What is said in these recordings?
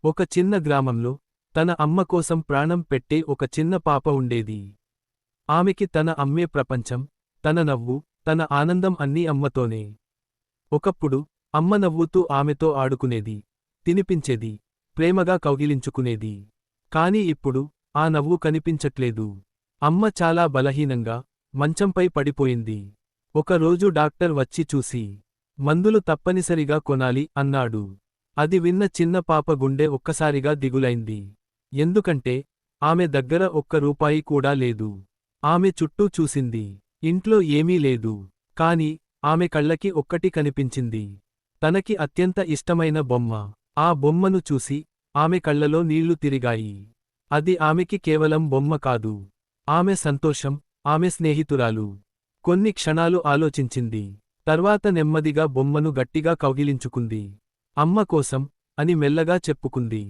ఒక చిన్న గ్రామంలో తన అమ్మ కోసం ప్రాణం పెట్టే ఒక చిన్న పాప ఉండేది. ఆమెకి తన అమ్మే ప్రపంచం, తన నవ్వు, తన ఆనందం అన్నీ అమ్మతోనే. ఒకప్పుడు అమ్మ నవ్వుతూ ఆమెతో ఆడుకునేది, తినిపించేది, ప్రేమగా కౌగిలించుకునేది. కాని ఇప్పుడు ఆ నవ్వు కనిపించట్లేదు. అమ్మ చాలా బలహీనంగా మంచంపై పడిపోయింది. ఒకరోజు డాక్టర్ వచ్చి చూసి, మందులు తప్పనిసరిగా కొనాలి అన్నాడు. అది విన్న చిన్న పాప గుండె ఒక్కసారిగా దిగులైంది. ఎందుకంటే ఆమె దగ్గర ఒక్క రూపాయి కూడా లేదు. ఆమె చుట్టూ చూసింది. ఇంట్లో ఏమీ లేదు. కాని ఆమె కళ్ళకి ఒక్కటి కనిపించింది. తనకి అత్యంత ఇష్టమైన బొమ్మ. ఆ బొమ్మను చూసి ఆమె కళ్ళలో నీళ్లు తిరిగాయి. అది ఆమెకి కేవలం బొమ్మ కాదు. ఆమె సంతోషం, ఆమె స్నేహితురాలు. కొన్ని క్షణాలు ఆలోచించింది. తర్వాత నెమ్మదిగా బొమ్మను గట్టిగా కౌగిలించుకుంది. అమ్మ కోసం అని మెల్లగా చెప్పుకుంది.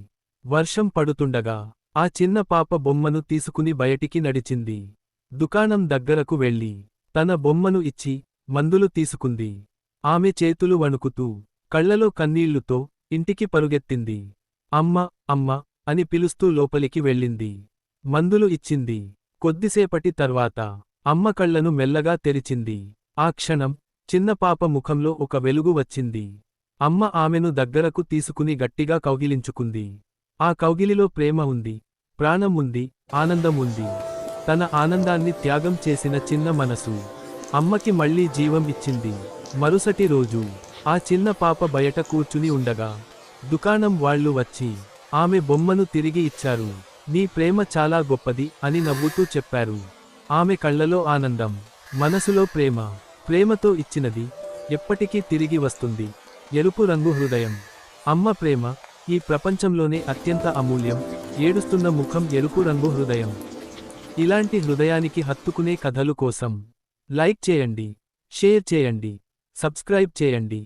వర్షం పడుతుండగా ఆ చిన్న పాప బొమ్మను తీసుకుని బయటికి నడిచింది. దుకాణం దగ్గరకు వెళ్ళి తన బొమ్మను ఇచ్చి మందులు తీసుకుంది. ఆమె చేతులు వణుకుతూ, కళ్లలో కన్నీళ్లుతో ఇంటికి పరుగెత్తింది. అమ్మ అమ్మ అని పిలుస్తూ లోపలికి వెళ్ళింది. మందులు ఇచ్చింది. కొద్దిసేపటి తర్వాత అమ్మ కళ్లను మెల్లగా తెరిచింది. ఆ క్షణం చిన్న పాప ముఖంలో ఒక వెలుగు వచ్చింది. అమ్మ ఆమెను దగ్గరకు తీసుకుని గట్టిగా కౌగిలించుకుంది. ఆ కౌగిలిలో ప్రేమ ఉంది, ప్రాణం ఉంది, ఆనందం ఉంది. తన ఆనందాన్ని త్యాగం చేసిన చిన్న మనసు అమ్మకి మళ్లీ జీవం ఇచ్చింది. మరుసటి రోజు ఆ చిన్న పాప బయట కూర్చుని ఉండగా దుకాణం వాళ్లు వచ్చి ఆమె బొమ్మను తిరిగి ఇచ్చారు. నీ ప్రేమ చాలా గొప్పది అని నవ్వుతూ చెప్పారు. ఆమె కళ్లలో ఆనందం, మనసులో ప్రేమ. ప్రేమతో ఇచ్చినది ఎప్పటికీ తిరిగి వస్తుంది. ఎరుపు రంగు హృదయం. అమ్మ ప్రేమ ఈ ప్రపంచంలోనే అత్యంత అమూల్యం. ఏడుస్తున్న ముఖం, ఎరుపు రంగు హృదయం. ఇలాంటి హృదయానికి హత్తుకునే కథలు కోసం లైక్ చేయండి, షేర్ చేయండి, సబ్స్క్రైబ్ చేయండి.